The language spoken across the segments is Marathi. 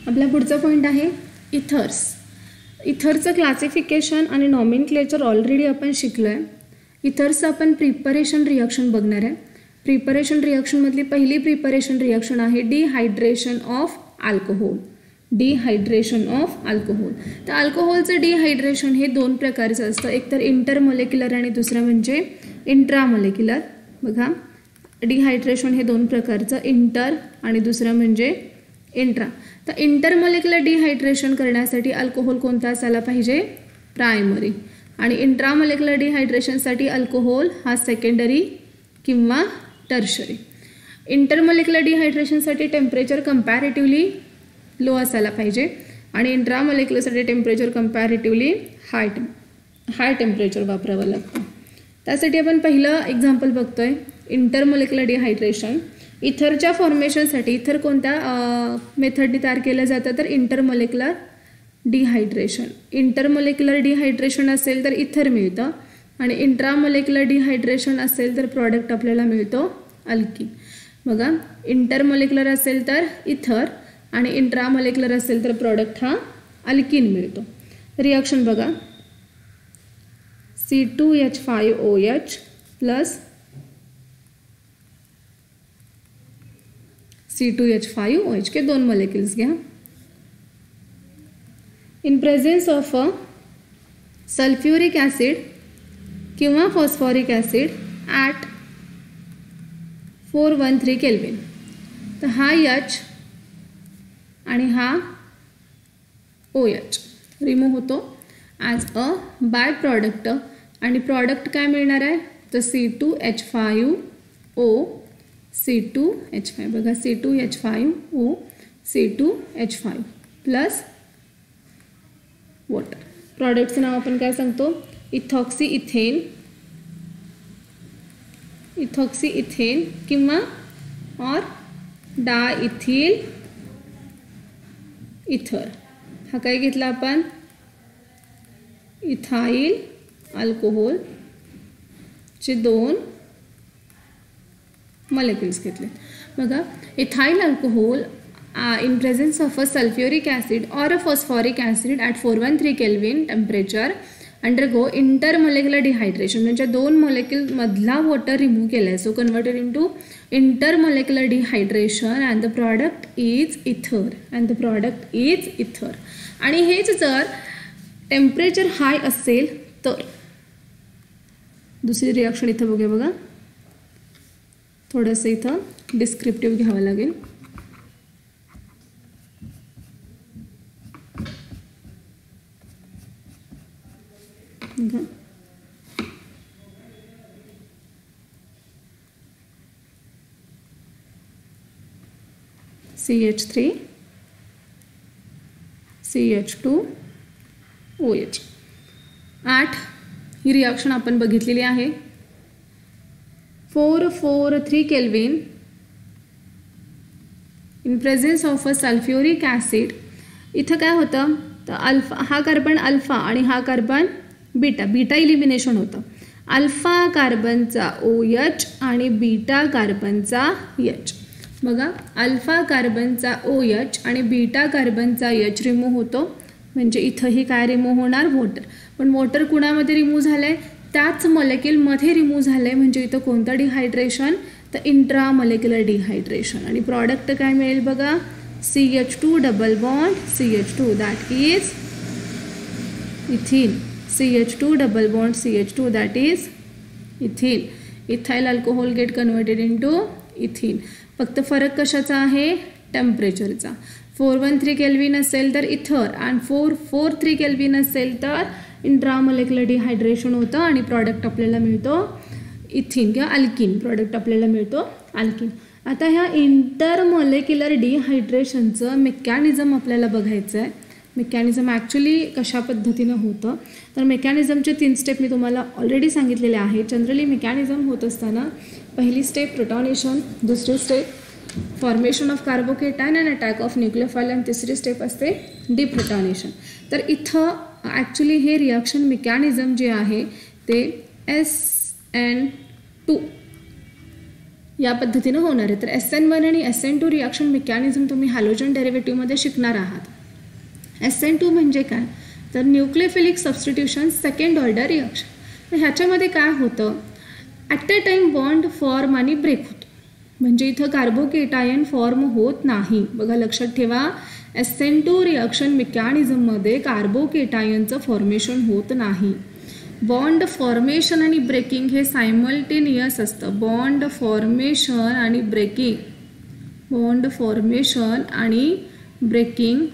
आपला पुढचा पॉईंट आहे इथर्स. इथरचं क्लासिफिकेशन आणि नॉमेनक्लेचर ऑलरेडी आपण शिकलो आहे. इथर्सचं आपण प्रिपरेशन रिॲक्शन बघणार आहे. प्रिपरेशन रिॲक्शनमधली पहिली प्रिपरेशन रिॲक्शन आहे dehydration of alcohol. Dehydration of alcohol. तर अल्कोहोलचं डिहायड्रेशन हे दोन प्रकारचं असतं. एक तर इंटरमॉलिक्युलर आणि दुसरं म्हणजे इंट्रामॉलिक्युलर. बघा, डिहायड्रेशन हे दोन प्रकारचं, इंटर आणि दुसरं म्हणजे इंट्रा. तर इंटरमॉलिक्युलर डिहायड्रेशन करण्यासाठी अल्कोहोल कोणता असायला पाहिजे? प्रायमरी. आणि इंट्रामॉलिक्युलर डिहायड्रेशनसाठी अल्कोहोल हा सेकंडरी किंवा टर्शरी. इंटरमॉलिक्युलर डिहायड्रेशनसाठी टेम्परेचर कंपॅरेटिव्हली लो असायला पाहिजे आणि इंट्रामॉलिक्युलरसाठी टेम्परेचर कंपॅरेटिव्हली हाय टेम्परेचर वापरावं लागतं. त्यासाठी आपण पहिलं एक्झाम्पल बघतोय इंटरमॉलिक्युलर डिहायड्रेशन. इथरच्या फॉर्मेशनसाठी इथर कोणत्या मेथडने तयार केलं जातं? तर इंटरमॉलिक्युलर डिहायड्रेशन. इंटरमॉलिक्युलर डिहायड्रेशन असेल तर इथर मिळतं आणि इंट्रामॉलिक्युलर डिहायड्रेशन असेल तर प्रॉडक्ट आपल्याला मिळतो अल्किन. बघा, इंटरमॉलिक्युलर असेल तर इथर आणि इंट्रामॉलिक्युलर असेल तर प्रॉडक्ट हा अल्किन मिळतो. रिॲक्शन बघा, C2H5OH प्लस C2H5OH के दोन मॉलिक्युल्स घ्या. In presence of a sulphuric acid किंवा फॉस्फॉरिक ॲसिड ॲट 413 केल्विन. तर हा H आणि हा OH रिमूव्ह होतो ॲज अ बाय प्रॉडक्ट. आणि प्रॉडक्ट काय मिळणार आहे? तर C2H5O C2H5. बघा, C2H5O C2H5 प्लस वॉटर. प्रॉडक्टचं नाव आपण काय सांगतो? Ethoxy ethane. इथॉक्सी इथेन किंवा और डायइथिल इथर. हा काय घेतला आपण? इथाइल अल्कोहोल चे दोन मॉलिक्युल्स घेतले. बघा, ethyl alcohol in presence of a sulfuric acid or a phosphoric acid at 413 Kelvin temperature undergo intermolecular dehydration. म्हणजे दोन मॉलिक्युल मधला वॉटर रिमूव्ह केलाय, so converted into intermolecular dehydration and the product is ether. and the product is ether. आणि हेच जर टेम्परेचर हाय असेल तर दुसरी रिॲक्शन इथं बघूया. बघा, थोडंसं इथं डिस्क्रिप्टिव्ह घ्यावं लागेल. CH3 CH2OH 8 ही रिॲक्शन आपण बघितलेली आहे. 443 kelvin in presence of a sulphuric acid. इथं काय होतं? तर अल्फा, हा कार्बन अल्फा आणि हा कार्बन बीटा. बीटा इलिमिनेशन होतं. अल्फा कार्बनचा OH आणि बीटा कार्बनचा H. बघा, अल्फा कार्बनचा OH आणि बीटा कार्बनचा H रिमूव्ह होतो. म्हणजे इथंही काय रिमूव्ह होणार? वॉटर. पण वॉटर कुणामध्ये रिमूव्ह झालं आहे? त्याच मॉलिक्युलमध्ये रिमूव्ह झालं आहे. म्हणजे इथं कोणतं डिहायड्रेशन? तर इंट्रामॉलिक्युलर डिहायड्रेशन. आणि प्रॉडक्ट काय मिळेल? बघा, CH2 double bond CH2 that is इथिन. CH2 double bond CH2 that is इथिन. Ethyl alcohol gate converted into इथिन. फक्त फरक कशाचा आहे? टेम्परेचरचा. 413 केल्विन असेल तर इथर आणि 443 केल्विन असेल तर इंट्रामॉलिक्युलर डिहायड्रेशन होतं आणि प्रॉडक्ट आपल्याला मिळतो इथिन किंवा अल्किन. प्रॉडक्ट आपल्याला मिळतो अल्किन. आता ह्या इंटरमॉलिक्युलर डिहायड्रेशनचं मेकॅनिझम आपल्याला बघायचं आहे. मेकॅनिझम ॲक्च्युली कशा पद्धतीनं होतं? तर मेकॅनिझमचे 3 स्टेप मी तुम्हाला ऑलरेडी सांगितलेले आहे. जनरली मेकॅनिझम होत असताना पहिली स्टेप प्रोटॉनेशन, दुसरी step formation of carbocation and attack of nucleophile आणि तिसरी स्टेप असते डिप्रोटॉनेशन. तर इथं ॲक्च्युली हे रिॲक्शन मेकॅनिझम जे आहे ते SN2 या पद्धतीनं होणार आहे. तर SN1 आणि SN2 रिॲक्शन मेकॅनिझम तुम्ही हॅलोजन डेरिव्हेटिव्हमध्ये शिकणार आहात. SN2 म्हणजे काय, तर nucleophilic substitution second order reaction. तर ह्याच्यामध्ये काय होतं, at a time bond form आणि ब्रेक होतो. म्हणजे इथं कार्बोकेटायन फॉर्म होत नाही. बघा लक्षात ठेवा, SN2 रिॲक्शन मेकॅनिझममध्ये कार्बोकेटायनचं फॉर्मेशन होत नाही. बॉन्ड फॉर्मेशन आणि ब्रेकिंग हे सायमल्टेनियस असतं. बॉन्ड फॉर्मेशन आणि ब्रेकिंग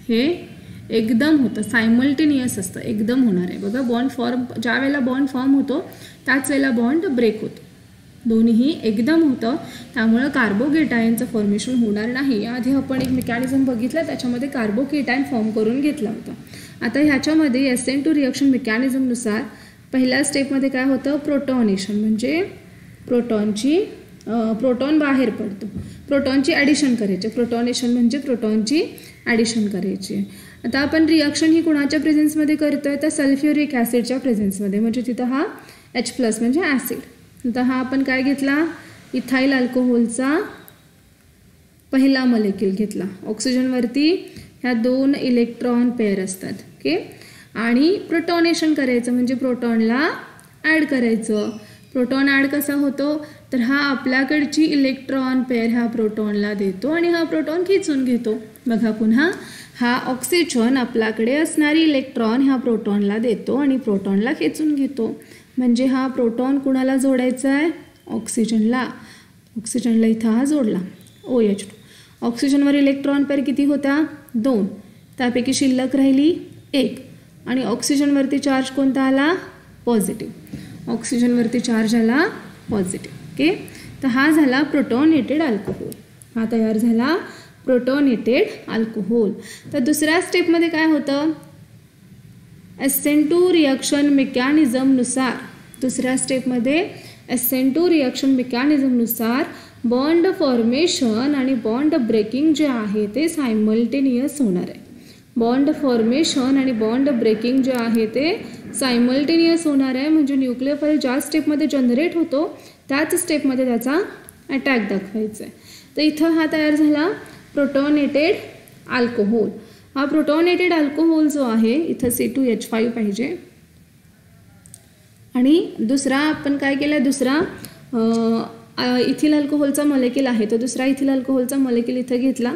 हे एकदम होतं, सायमल्टेनियस असतं, एकदम होणार आहे. बघा बॉन्ड फॉर्म, ज्या वेळेला बॉन्ड फॉर्म होतो त्याच वेळेला बॉन्ड ब्रेक होतो. दोन्हीही एकदम होतं, त्यामुळं कार्बोकेटायनचं फॉर्मेशन होणार नाही. याआधी आपण एक मेकॅनिझम बघितलं, त्याच्यामध्ये कार्बोकेटायन फॉर्म करून घेतला होता. आता ह्याच्यामध्ये SN2 रिॲक्शन मेकॅनिझमनुसार पहिल्या स्टेपमध्ये काय होतं, प्रोटॉनेशन. म्हणजे प्रोटॉन बाहेर पडतो, प्रोटॉनची ॲडिशन करायची. प्रोटॉनेशन म्हणजे प्रोटॉनची ॲडिशन करायची. आता आपण रिॲक्शन ही कुणाच्या प्रेझेन्समध्ये करतोय, तर सल्फ्युरिक ॲसिडच्या प्रेझेन्समध्ये. म्हणजे तिथं हा H+ म्हणजे ॲसिड. आता हा आपण काय घेतला, इथाईल अल्कोहोलचा पहिला मॉलिक्यूल घेतला. ऑक्सिजनवरती ह्या 2 इलेक्ट्रॉन पेअर असतात. ओके, आणि प्रोटॉनेशन करायचं म्हणजे प्रोटॉनला ॲड करायचं. प्रोटॉन ॲड कसा होतो, तर हा आपल्याकडची इलेक्ट्रॉन पेअर ह्या प्रोटॉनला देतो आणि हा प्रोटॉन खिचून घेतो. बघा पुन्हा, हा ऑक्सिजन आपल्याकडे असणारी इलेक्ट्रॉन ह्या प्रोटॉनला देतो आणि प्रोटॉनला खेचून घेतो. म्हणजे हा प्रोटॉन कुणाला जोडायचा आहे, ऑक्सिजनला. ऑक्सिजनला इथं हा जोडला, OH2. ऑक्सिजनवर इलेक्ट्रॉन पेअर किती होता, 2. त्यापैकी शिल्लक राहिली 1. आणि ऑक्सिजनवरती चार्ज कोणता आला, पॉझिटिव्ह. ऑक्सिजनवरती चार्ज आला पॉझिटिव्ह. ओके, तर हा झाला प्रोटॉनेटेड अल्कोहोल. हा तयार झाला प्रोटॉनेटेड अल्कोहोल. तर दुसऱ्या स्टेपमध्ये काय होतं, SN2 रिॲक्शन मेकॅनिझमनुसार, दुसऱ्या स्टेपमध्ये SN2 रिॲक्शन मेकॅनिझमनुसार बॉन्ड फॉर्मेशन आणि बॉन्ड ब्रेकिंग जे आहे ते सायमल्टेनियस होणार आहे. बॉन्ड फॉर्मेशन आणि बॉन्ड ब्रेकिंग जे आहे ते सायमल्टेनियस होणार आहे. म्हणजे न्यूक्लियोफाइल ज्या स्टेपमध्ये जनरेट होतो त्याच स्टेपमध्ये त्याचा अटॅक दाखवायचा आहे. तर इथं हा तयार झाला प्रोटॉनेटेड अल्कोहोल. हा प्रोटॉनेटेड अल्कोहोल जो आहे, इथं C2H5 पाहिजे. आणि दुसरा आपण काय केलं, दुसरा इथिल अल्कोहोलचा मॉलिक्यूल आहे, तो दुसरा इथिल अल्कोहोलचा मॉलिक्यूल इथं घेतला.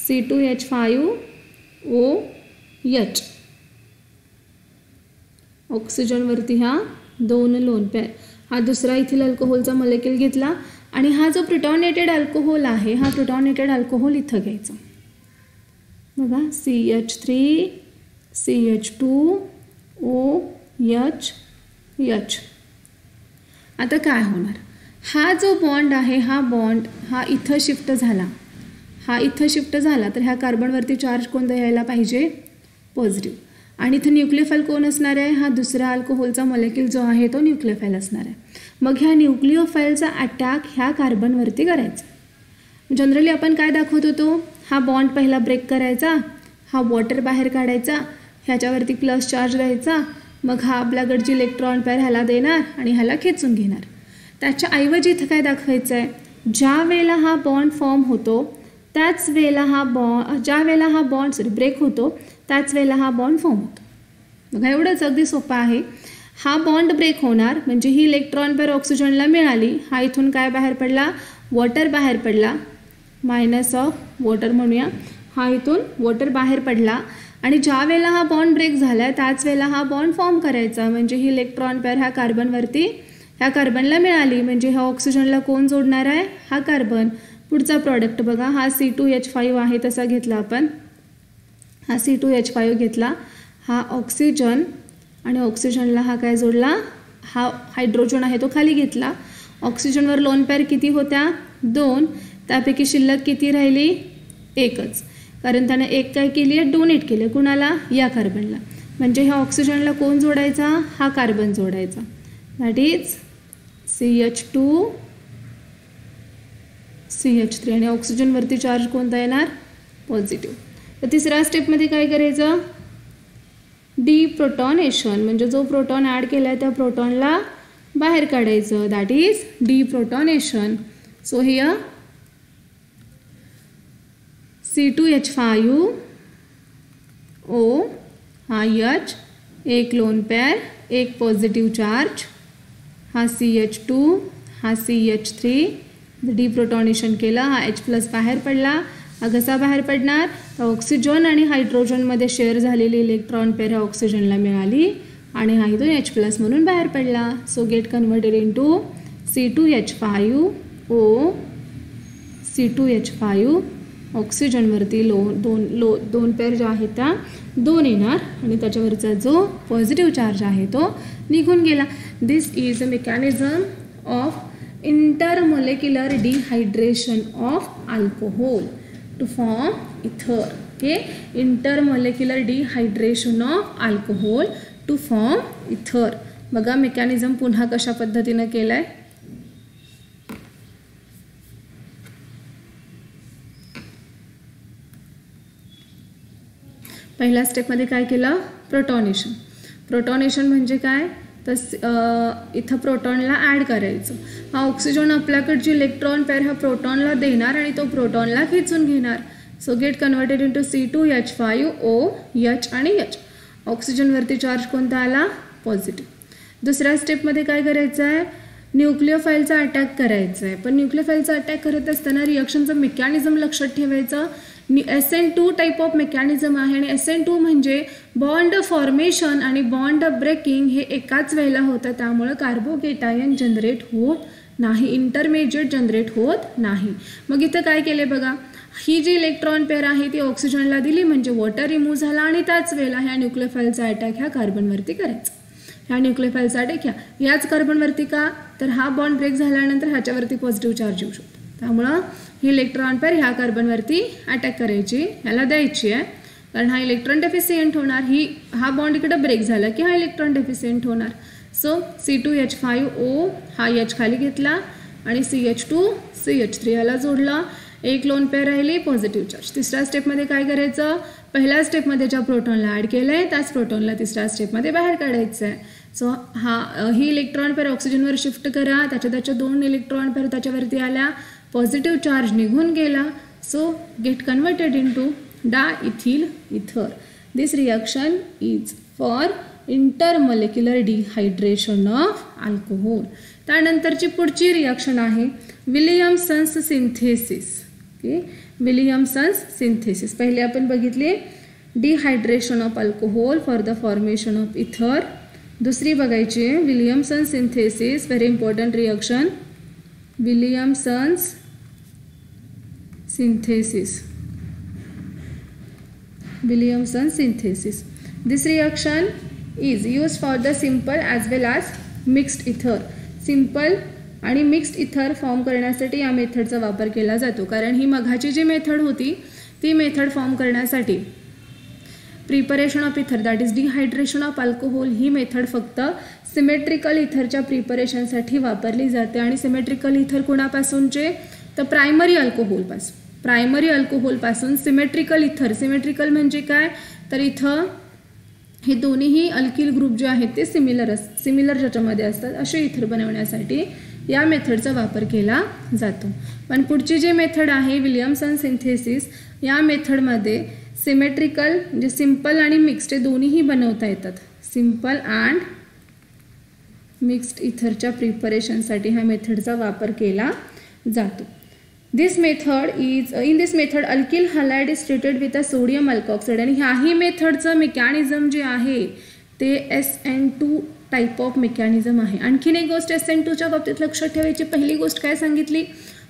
C2H5OH. ऑक्सिजनवरती हा 2 लोन पेअर. हा दुसरा इथिल अल्कोहोलचा मॉलिक्यूल घेतला आणि हा जो प्रोटॉनेटेड अल्कोहोल आहे, हा प्रोटॉनेटेड अल्कोहोल इथं घ्यायचा. बघा CH3 CH2OH. आता काय होणार, हा जो बॉन्ड आहे, हा बॉन्ड हा इथं शिफ्ट झाला, हा इथं शिफ्ट झाला, तर ह्या कार्बनवरती चार्ज कोणता यायला पाहिजे, पॉझिटिव्ह. आणि इथं न्यूक्लियोफाइल कोण असणार आहे, हा दुसरा अल्कोहोलचा मॉलिक्यूल जो आहे तो न्यूक्लियोफाइल असणार आहे. मग ह्या न्यूक्लियोफाइलचा अटॅक ह्या कार्बनवरती करायचा. जनरली आपण काय दाखवत होतो, हा बॉन्ड पहिला ब्रेक करायचा, हा वॉटर बाहेर काढायचा, ह्याच्यावरती प्लस चार्ज द्यायचा, मग हा आपल्याकडची इलेक्ट्रॉन पेअर ह्याला देणार आणि ह्याला खेचून घेणार. त्याच्याऐवजी इथं काय दाखवायचं आहे, ज्या वेळेला हा बॉन्ड फॉर्म होतो त्याच वेळेला हा ज्या वेळेला हा बॉन्ड ब्रेक होतो त्याच वेळेला हा बॉन्ड फॉर्म होतो. बघा एवढंच, अगदी सोपं आहे. हा बॉन्ड ब्रेक होणार म्हणजे ही इलेक्ट्रॉन पेअर ऑक्सिजनला मिळाली, हा इथून काय बाहेर पडला, वॉटर बाहेर पडला, मायनस ऑफ वॉटर म्हणूया, हा इथून वॉटर बाहेर पडला. आणि ज्या वेळेला हा बॉन्ड ब्रेक झाला त्याच वेळेला हा बॉन्ड फॉर्म करायचा. म्हणजे ही इलेक्ट्रॉन पेअर ह्या कार्बनवरती ह्या कार्बनला मिळाली, म्हणजे ह्या ऑक्सिजनला कोण जोडणार आहे, हा कार्बन. पुढचा प्रॉडक्ट बघा, हा C2H5 आहे तसा घेतला आपण, हा C2H5 घेतला, हा ऑक्सिजन आणि ऑक्सिजनला हा काय जोडला, हा हायड्रोजन आहे तो खाली घेतला. ऑक्सिजनवर लोन पेअर किती होत्या, 2. त्यापैकी शिल्लक किती राहिली, 1च. कारण त्याने 1 काय केली आहे, डोनेट केले कुणाला, या कार्बनला. म्हणजे ह्या ऑक्सिजनला कोण जोडायचा, हा कार्बन जोडायचा. That is CH2 CH3. आणि ऑक्सिजनवरती चार्ज कोणता येणार, पॉझिटिव्ह. तर तिसऱ्या स्टेपमध्ये काय करायचं, डिप्रोटॉनेशन म्हणजे जो प्रोटॉन ॲड केला आहे त्या प्रोटॉनला बाहेर काढायचं, that is deprotonation. So here C2H5O हा H, एक लोन पेअर, एक पॉझिटिव्ह चार्ज, हा CH2 हा CH3, डिप्रोटॉनेशन केलं, हा H+ बाहेर पडला. हा कसा बाहेर पडणार, तर ऑक्सिजन आणि हायड्रोजनमध्ये शेअर झालेली इलेक्ट्रॉन पेअर ह्या ऑक्सिजनला मिळाली आणि हा इथून H+ म्हणून बाहेर पडला. So get converted into C2H5O, C2H5 ऑक्सिजनवरती दोन पेअर ज्या आहेत त्या 2 येणार आणि त्याच्यावरचा जो पॉझिटिव्ह चार्ज आहे तो निघून गेला. This is a mechanism of intermolecular dehydration of alcohol to form ether. Okay, intermolecular dehydration of alcohol to form ether. बघा मेकॅनिझम पुन्हा कशा पद्धतीने केलाय. पहिल्या स्टेपमध्ये काय केलं, प्रोटॉनेशन. प्रोटॉनेशन म्हणजे काय, तर इथं प्रोटॉनला ॲड करायचं. हा ऑक्सिजन आपल्याकडची इलेक्ट्रॉन पेअर हा प्रोटॉनला देणार आणि तो प्रोटॉनला खेचून घेणार. So get converted into C2H5O, H आणि H. ऑक्सिजनवरती चार्ज कोणता आला, पॉझिटिव्ह. दुसऱ्या स्टेपमध्ये काय करायचं आहे, न्यूक्लिओफाईलचा अटॅक करायचा आहे. पण न्यूक्लिओफाईलचा अटॅक करत असताना रिॲक्शनचं मेकॅनिझम लक्षात ठेवायचं. SN2 टाईप ऑफ मेकॅनिझम आहे आणि SN2 म्हणजे बॉन्ड फॉर्मेशन आणि बॉन्ड ब्रेकिंग हे एकाच वेळेला होतं. त्यामुळे कार्बोकेटायन जनरेट होत नाही, इंटरमिजिएट जनरेट होत नाही. मग इथं काय केले बघा, ही जी इलेक्ट्रॉन पेअर आहे ती ऑक्सिजनला दिली म्हणजे वॉटर रिमूव्ह झाला आणि त्याच वेळेला ह्या न्यूक्लिओफाईलचा अटॅक ह्या कार्बनवरती करायचा. ह्या न्यूक्लिओफाईलचा अटॅक याच कार्बनवरती का, तर हा बॉन्ड ब्रेक झाल्यानंतर ह्याच्यावरती पॉझिटिव्ह चार्ज येऊ शकतो. त्यामुळं ही इलेक्ट्रॉन पेअर ह्या कार्बनवरती अटॅक करायची, ह्याला द्यायची आहे. कारण हा इलेक्ट्रॉन डेफिशियंट होणार, हा बॉन्ड इकडे ब्रेक झाला की हा इलेक्ट्रॉन डेफिशियंट होणार. सो C2H5O हा H खाली घेतला आणि CH2 CH3 याला जोडला. एक लोन पेअर राहिली, पॉझिटिव्ह चार्ज. तिसऱ्या स्टेपमध्ये काय करायचं, पहिल्या स्टेपमध्ये ज्या प्रोटॉनला ॲड केलं आहे त्याच प्रोटॉनला तिसऱ्या स्टेपमध्ये बाहेर काढायचं आहे. सो ही इलेक्ट्रॉन पेअर ऑक्सिजनवर शिफ्ट करा, त्याच्या 2 इलेक्ट्रॉन पेअर त्याच्यावरती आल्या, पॉझिटिव्ह चार्ज निघून गेला. So get converted into diethyl ether. This reaction is for intermolecular dehydration of alcohol. त्यानंतरची पुढची रिॲक्शन आहे Williamson's synthesis. Okay, Williamson's synthesis. पहिले आपण बघितले dehydration of alcohol for the formation of ether. दुसरी बघायची आहे Williamson synthesis, very important reaction, Williamson's synthesis. Williamson synthesis. This reaction is used for the simple as well as mixed ether. Simple आणि मिक्स्ड इथर फॉर्म करण्यासाठी या मेथडचा वापर केला जातो. कारण ही मघाची जी मेथड होती ती मेथड फॉर्म करण्यासाठी प्रिपरेशन ऑफ इथर that is dehydration of alcohol he method फक्त सिमेट्रिकल इथरच्या प्रिपरेशनसाठी वापरली जाते. आणि सिमेट्रिकल इथर कोणापासूनचे, तर प्रायमरी अल्कोहोलपासून. प्रायमरी अल्कोहोलपासून सिमेट्रिकल इथर. सिमेट्रिकल म्हणजे काय, तर इथं हे दोन्हीही अल्किल ग्रुप जे आहेत ते सिमिलर ज्याच्यामध्ये असतात असे इथर बनवण्यासाठी या मेथडचा वापर केला जातो. पण पुढची जी मेथड आहे विलियमसन सिंथेसिस, या मेथडमध्ये सिमेट्रिकल म्हणजे सिंपल आणि मिक्स्ड हे दोन्हीही बनवता येतात. सिंपल अँड मिक्स्ड इथरच्या प्रिपरेशनसाठी ह्या मेथडचा वापर केला जातो. This method is in this method alkyl halide is treated with a sodium alkoxide. आणि ह्याही मेथडचं मेकॅनिझम जे आहे ते SN2 टाईप ऑफ मेकॅनिझम आहे. आणखीन एक गोष्ट SN2च्या बाबतीत लक्षात ठेवायची, पहिली गोष्ट काय सांगितली,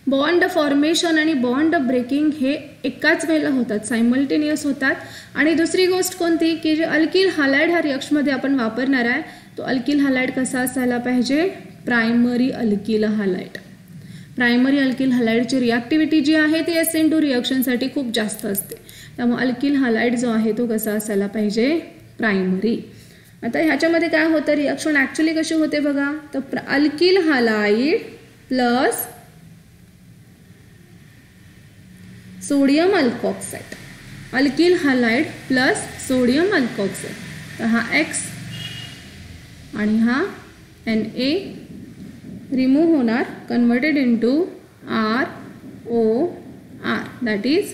बॉन्ड फॉर्मेशन आणि बॉन्ड ब्रेकिंग हे एकाच वेळेला होतात, सायमल्टेनियस होतात. आणि दुसरी गोष्ट कोणती की जे अल्किल हालाइड ह्या रिॲक्शनमध्ये आपण वापरणार आहे तो अल्किल हालाइड कसा असायला पाहिजे, primary alkyl halide. Primary alkyl हालाइडची रिॲक्टिव्हिटी जी आहे ती SN2 रिॲक्शनसाठी खूप जास्त असते. त्यामुळे अल्किल हालाइड जो आहे तो कसा असायला पाहिजे, प्रायमरी. आता ह्याच्यामध्ये काय होतं, रिॲक्शन ॲक्च्युली कशी होते बघा, तर alkyl halide plus sodium alkoxide. Alkyl halide plus sodium alkoxide. तर हा X आणि हा Na रिमूव्ह होणार, converted into ROR, that is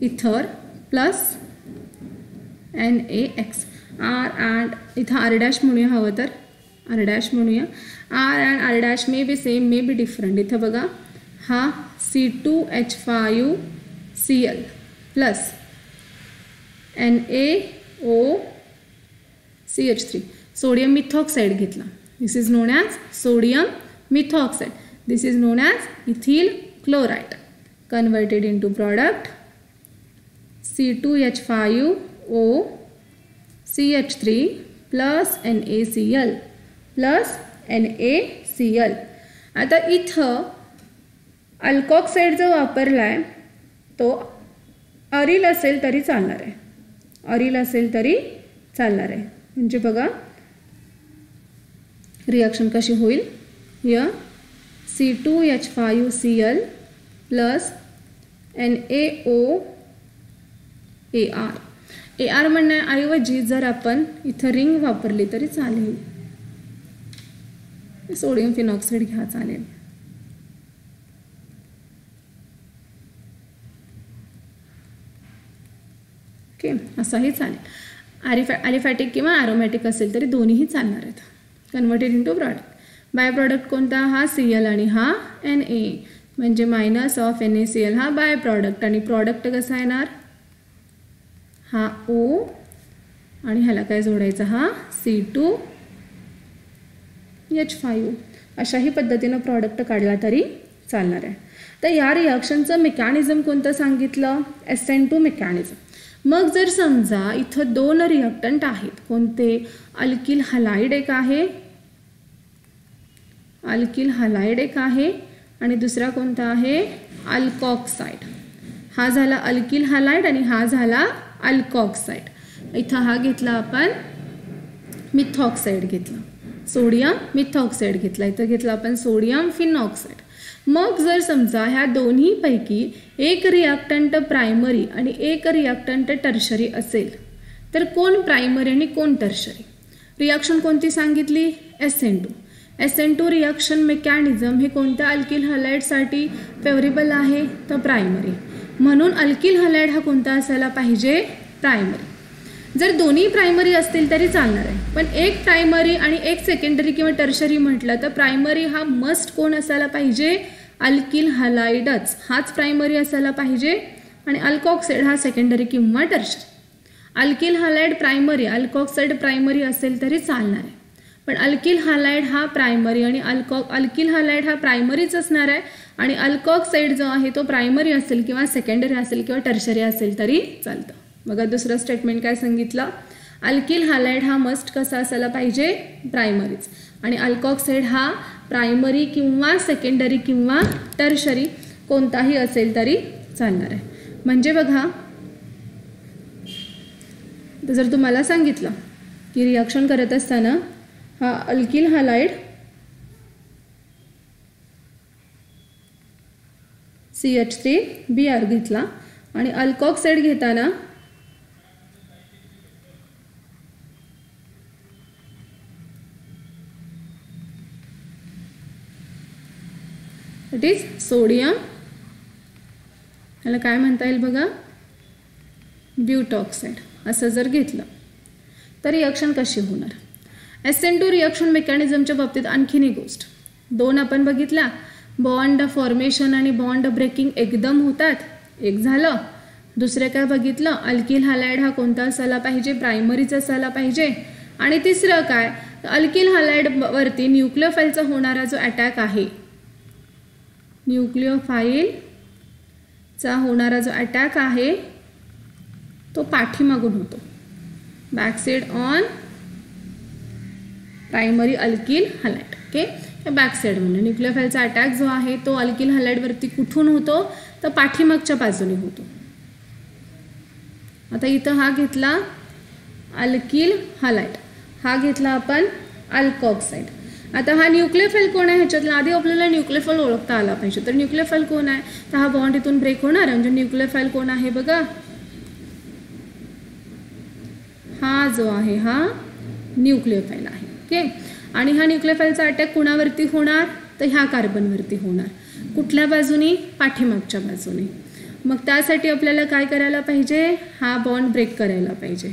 ether plus NaX. R and इथं R डॅश म्हणूया, हवं तर R डॅश म्हणूया. R and R dash may be same, may be different. इथं बघा हा C2H5Cl प्लस NaOCH3 सोडियम मिथॉक्साइड घेतला. This is known as sodium methoxide. This is known as ethyl chloride. Converted into product C2H5OCH3 plus NaCl plus NaCl. आता इथं अल्कॉक्साइड जो वापरला आहे तो अरिल असेल तरी चालणार आहे, अरिल असेल तरी चालणार आहे. म्हणजे बघा रिॲक्शन कशी होईल. या C2H5Cl प्लस NaOAr. AR म्हणण्याऐवजी जर आपण इथं रिंग वापरली तरी चालेल. सोडियम फिनॉक्साइड घ्या, चालेल. ओके, असाही चालेल. ॲलिफॅटिक किंवा ॲरोमॅटिक असेल तरी दोन्हीही चालणार आहेत. Converted into product. Bye product कोणता, हा Cl आणि हा Na, म्हणजे मायनस ऑफ NaCl हा बाय प्रॉडक्ट. आणि प्रॉडक्ट कसा येणार, हा O आणि ह्याला काय जोडायचा, हा C2H5. अशाही पद्धतीनं प्रॉडक्ट काढला तरी चालणार आहे. तर या रिॲक्शनचं मेकॅनिझम कोणतं सांगितलं, SN2 मेकॅनिझम. मग जर समजा इथं दोन रिॲक्टंट आहेत, कोणते, अल्किल हलाइड एक आहे, अल्किल हलाइड एक आहे आणि दुसरा कोणता आहे, अल्कॉक्साइड. हा झाला अल्किल हलाइड आणि हा झाला अल्कॉक्साइड. इथं हा घेतला आपण मिथॉक्साइड घेतला, सोडियम मिथॉक्साइड घेतला. इथं घेतला आपण सोडियम फिनॉक्साइड. मग जर समजा ह्या दोन्हीपैकी एक रिॲक्टंट प्रायमरी आणि एक रिॲक्टंट टर्शरी असेल तर कोण प्रायमरी आणि कोण टर्शरी. रिॲक्शन कोणती सांगितली, SN2. SN2 रिॲक्शन मेकॅनिझम हे कोणत्या अल्किल हलाइडसाठी फेवरेबल आहे, तर प्रायमरी. म्हणून अल्किल हलाइड हा कोणता असायला पाहिजे, प्रायमरी. जर दोन्ही प्रायमरी असतील तरी चालणार आहे, पण एक प्रायमरी आणि एक सेकंडरी किंवा टर्शरी म्हटलं तर प्रायमरी हा मस्ट कोण असायला पाहिजे, अल्किल हलाइडच, हाच प्रायमरी असायला पाहिजे. आणि अल्कॉक्साइड हा सेकंडरी किंवा tertiary. Alkyl halide primary, alkoxide primary असेल तरी चालणार आहे, पण अल्किल हलाइड हा प्रायमरी आणि अल्किल हलाइड हा प्रायमरीच असणार आहे. आणि अल्कॉक्साइड जो आहे तो प्रायमरी असेल किंवा सेकंडरी असेल किंवा टर्शरी असेल तरी चालतं. बघा दुसरं स्टेटमेंट काय सांगितलं, अल्किल हलाइड हा मस्ट कसा असायला पाहिजे, प्रायमरीच. आणि अल्कॉक्साइड हा प्रायमरी किंवा सेकंडरी किंवा टर्शरी कोणताही असेल तरी चालणार आहे. म्हणजे बघा जर तुम्हाला सांगितलं की रिॲक्शन करत असताना हा अल्किल हलाइड CH3Br घेतला आणि अल्कॉक्साइड घेताना इट इज सोडियम, याला काय म्हणता येईल बघा, ब्यूटॉक्साइड असं जर घेतलं तर रिॲक्शन कशी होणार. SN2 रिॲक्शन मेकॅनिझमच्या बाबतीत आणखीन एक गोष्ट, दोन आपण बघितल्या, बॉन्ड फॉर्मेशन आणि बॉन्ड ब्रेकिंग एकदम होतात, एक झालं. दुसरे काय बघितलं, अल्किल हलाइड हा कोणता असायला पाहिजे, प्रायमरीच असायला पाहिजे. आणि तिसरं काय, अल्किल हलाइड वरती न्यूक्लिओफाईलचा होणारा जो अटॅक आहे, न्यूक्लिओफाईलचा होणारा जो अटॅक आहे तो पाठीमागून होतो, backside on primary alkyl halide. Okay, backside म्हणजे न्यूक्लिओफाईलचा अटॅक जो आहे तो अल्किल हलाइडवरती कुठून होतो, तर पाठीमागच्या बाजूने होतो. आता इथं हा घेतला अल्किल हलाइड, हा घेतला आपण अल्कॉक्साइड. आता हा न्यूक्लिओफाईल कोण आहे ह्याच्यातला, आधी आपल्याला न्यूक्लिओफाईल ओळखता आला पाहिजे. तर न्यूक्लिओफाईल कोण आहे, तर हा बॉन्ड इथून ब्रेक होणार, म्हणजे न्यूक्लिओफाईल कोण आहे बघा, हा जो आहे हा न्यूक्लियोफाइल आहे. ओके. आणि हा न्यूक्लियोफाइलचा अटॅक कुणावरती होणार तर ह्या कार्बनवरती होणार. कुठल्या बाजूनी पाठीमागच्या बाजूने. मग त्यासाठी आपल्याला काय करायला पाहिजे हा बॉन्ड ब्रेक करायला पाहिजे.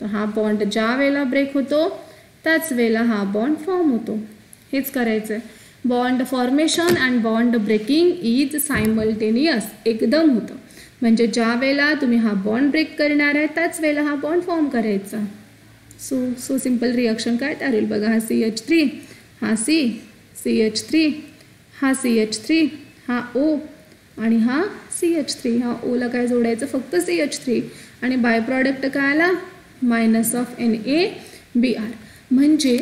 तर हा बॉन्ड ज्या वेळेला ब्रेक होतो त्याच वेळेला हा बॉन्ड फॉर्म होतो. हेच करायचं आहे. Bond formation and bond breaking is simultaneous. एकदम होतं. म्हणजे ज्या वेळेला तुम्ही हा बॉन्ड ब्रेक करणार आहे त्याच वेळेला हा बॉन्ड फॉर्म करायचा. सो सिंपल रिॲक्शन काय तयार होईल बघा. हा CH3 हा CH3 हा CH3 हा O आणि हा CH3. हा ओला काय जोडायचं फक्त CH3 आणि बाय प्रॉडक्ट काय आला -NaBr. म्हणजे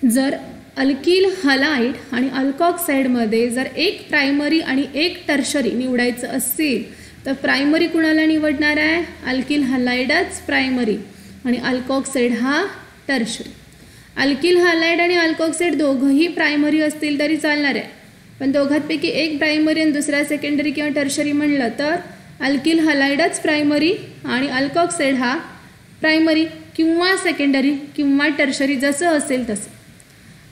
जर अल्किल हलाइड आणि अल्कॉक्साइडमध्ये जर एक प्रायमरी आणि एक टर्शरी निवडायचं असेल तर प्रायमरी कुणाला निवडणार आहे अल्किल हलाइडच प्रायमरी आणि अल्कॉक्साइड हा टर्शरी. अल्किल हलाइड आणि अल्कॉक्साइड दोघंही प्रायमरी असतील तरी चालणार आहे. पण दोघांपैकी एक प्रायमरी आणि दुसरा सेकंडरी किंवा टर्शरी म्हणलं तर अल्किल हलाइडच प्रायमरी आणि अल्कॉक्साइड हा प्रायमरी किंवा सेकंडरी किंवा टर्शरी जसं असेल तसं.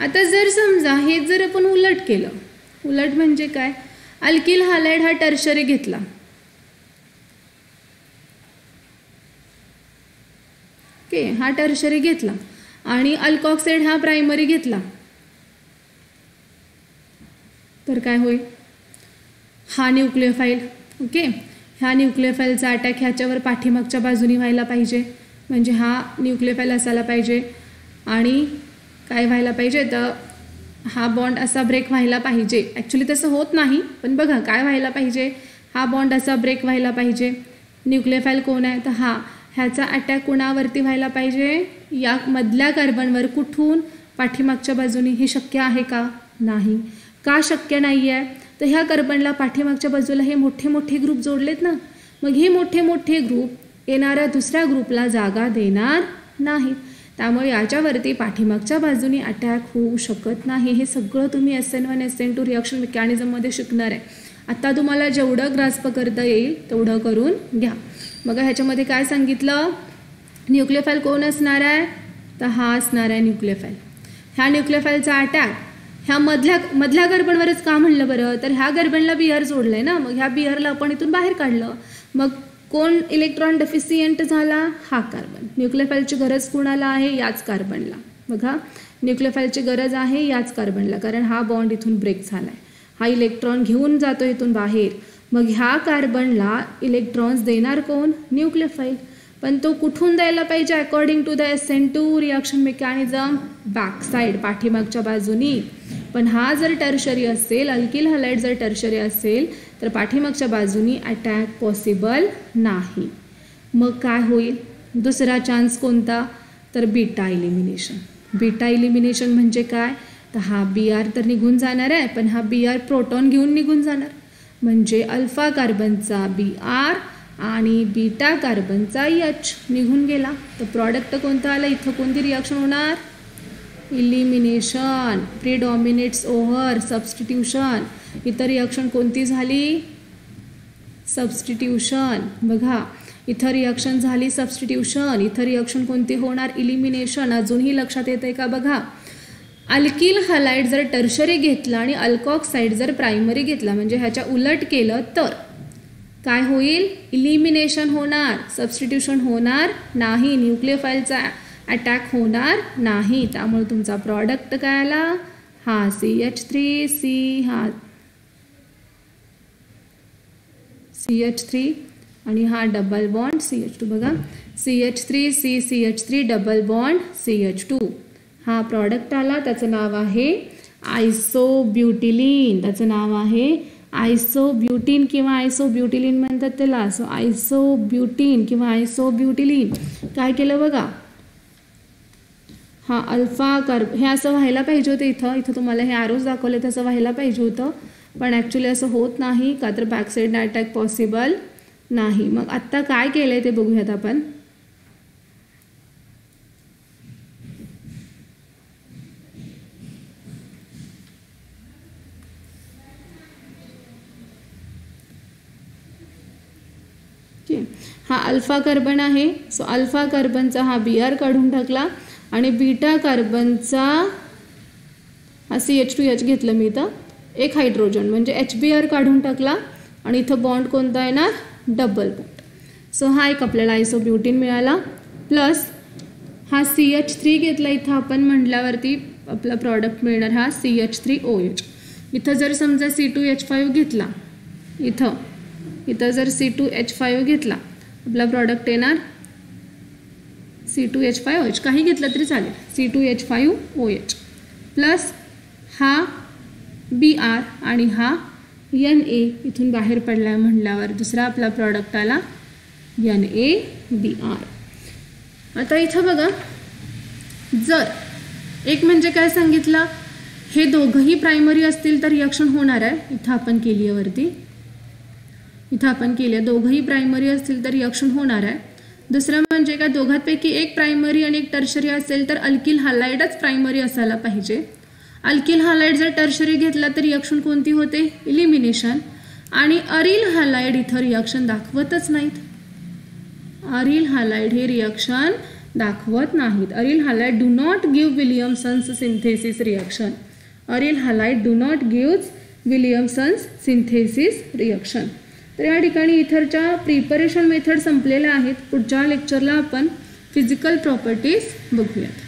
आता जर समजा हे जर आपण उलट केलं. उलट म्हणजे काय अल्किल हलाइड हा टर्शरी घेतला. ओके. हा टर्शरी घेतला आणि अल्कॉक्साइड हा प्रायमरी घेतला तर काय होईल हा न्यूक्लियोफाइल. ओके. ह्या न्यूक्लियोफाइलचा अटॅक ह्याच्यावर पाठीमागच्या बाजूनी व्हायला पाहिजे. म्हणजे हा न्यूक्लियोफाइल असायला पाहिजे आणि काय व्हायला पाहिजे तर हा बॉन्ड असा ब्रेक व्हायला पाहिजे. ॲक्च्युली तसं होत नाही पण बघा काय व्हायला पाहिजे हा बॉन्ड असा ब्रेक व्हायला पाहिजे. न्यूक्लियोफाइल कोण आहे तर हा. ह्याचा अटॅक कोणावरती व्हायला पाहिजे या मधल्या कार्बनवर. कुठून पाठीमागच्या बाजूनी. हे शक्य आहे का नाही. का शक्य नाही आहे तर ह्या कार्बनला पाठीमागच्या बाजूला हे मोठे मोठे ग्रुप जोडलेत ना. मग हे मोठे मोठे ग्रुप येणाऱ्या दुसऱ्या ग्रुपला जागा देणार नाहीत. त्यामुळे याच्यावरती पाठीमागच्या बाजूने अटॅक होऊ शकत नाही. हे सगळं तुम्ही SN1 SN2 रिॲक्शन मेकॅनिझममध्ये शिकणार आहे. आता तुम्हाला जेवढं ग्रास्प करता येईल तेवढं करून घ्या. मग ह्याच्यामध्ये काय सांगितलं न्यूक्लियोफाइल कोण असणार आहे तर हा असणार आहे न्यूक्लियोफाइल. ह्या न्यूक्लियोफाइलचा अटॅक ह्या मधल्या कार्बनवरच का म्हणलं बरं तर ह्या कार्बनला Br जोडलं आहे ना. मग ह्या Brला आपण इथून बाहेर काढलं. मग कोण इलेक्ट्रॉन डेफिसियंट झाला हा कार्बन. न्यूक्लियोफाइलची गरज कोणाला आहे याच कार्बनला. बघा न्यूक्लियोफाइलची गरज आहे याच कार्बनला कारण हा बॉन्ड इथून ब्रेक झाला आहे. हा इलेक्ट्रॉन घेऊन जातो इथून बाहेर. मग ह्या कार्बनला इलेक्ट्रॉन्स देणार कोण न्यूक्लियोफाइल. पण तो कुठून द्यायला पाहिजे according to the SN2 reaction mechanism back side पाठीमागच्या बाजूनी. पण हा जर टर्शरी असेल अल्किल हलाइड जर टर्शरी असेल तर पाठीमागच्या बाजूनी अटॅक पॉसिबल नाही. मग काय होईल दुसरा चान्स कोणता तर बीटा इलिमिनेशन. बीटा इलिमिनेशन म्हणजे काय तर हा Br तर निघून जाणार आहे पण हा Br प्रोटॉन घेऊन निघून जाणार. म्हणजे अल्फा कार्बनचा Br आणि बीटा कार्बनचा H निघून गेला. तर प्रॉडक्ट कोणतं आलं इथं कोणती रिॲक्शन होणार इलिमिनेशन. Predominates over substitution. इतर रिॲक्शन कोणती झाली सबस्टिट्यूशन. बघा इथं रिॲक्शन झाली सबस्टिट्यूशन. इथं रिॲक्शन कोणती होणार इलिमिनेशन. अजूनही लक्षात येते का बघा अल्किल हलाइड जर टर्शरी घेतला आणि अल्कॉक्साइड जर प्रायमरी घेतला म्हणजे ह्याच्या उलट केलं तर काय होईल इलिमिनेशन होणार सबस्टिट्यूशन होणार नाही. न्यूक्लियोफाइलचा अटॅक होणार नाही. त्यामुळे तुमचा प्रॉडक्ट काय आला हा CH3C हा CH3 आणि हा डबल बॉन्ड CH2. बघा CH3C CH3 double bond CH2 हा प्रॉडक्ट आला. त्याचं नाव आहे आयसोब्युटिलीन. त्याचं नाव आहे आयसोब्युटीन किंवा आयसोब्युटिलीन म्हणतात त्याला. सो आयसोब्युटीन किंवा आयसोब्युटिलीन. काय केलं बघा हा अल्फा कार्ब हे असं व्हायला पाहिजे होतं. इथं तुम्हाला हे आरोज दाखवले तसं व्हायला पाहिजे होतं पण ॲक्च्युली असं होत नाही का तर बॅकसाईडनं अटॅक पॉसिबल नाही. मग आत्ता काय केलं आहे ते बघूयात आपण. ठीक आहे. हा अल्फा कार्बन आहे, सो अल्फा कार्बनचा हा Br काढून टाकला आणि बीटा कार्बनचा हा CH2H घेतलं मी इथं, एक हायड्रोजन म्हणजे HBr काढून टाकला आणि इथं बॉन्ड कोणता येणार, डबल बॉन्ड. सो हा एक आपल्याला आयसोब्युटीन मिळाला. प्लस हा CH3 घेतला इथं आपण म्हटल्यावरती आपला प्रॉडक्ट मिळणार हा CH3OH. इथं जर समजा C2H5 घेतला, इथं जर C2H5 घेतला, आपला प्रॉडक्ट येणार C2H5OH, काही घेतलं तरी चालेल, C2H5OH. प्लस हा Br आणि हा Na इथून बाहेर पडला म्हटल्यावर दुसरा आपला प्रॉडक्ट आला NaBr. आता इथं बघा, जर एक म्हणजे काय सांगितलं, हे दोघंही प्रायमरी असतील तर रिॲक्शन होणार आहे. इथं आपण केली आहे वरती, इथं आपण केली आहे, दोघंही प्रायमरी असतील तर रिॲक्शन होणार आहे. दुसरं म्हणजे काय, दोघांपैकी एक प्रायमरी आणि एक टर्शरी असेल तर अल्किल हॅलाइडच प्रायमरी असायला पाहिजे. अल्किल हॅलाइड जर टर्शरी घेतला तर रिॲक्शन कोणती होते, इलिमिनेशन. आणि अरिल हॅलाइड इथं रिॲक्शन दाखवतच नाहीत. अरिल हॅलाइड हे रिॲक्शन दाखवत नाहीत. Aryl halide do not give Williamson's synthesis reaction. Aryl halide do not give Williamson's synthesis reaction. तर या ठिकाणी इथरच्या प्रिपरेशन मेथड संपलेल्या आहेत. पुढच्या लेक्चरला आपण फिजिकल प्रॉपर्टीज बघूयात.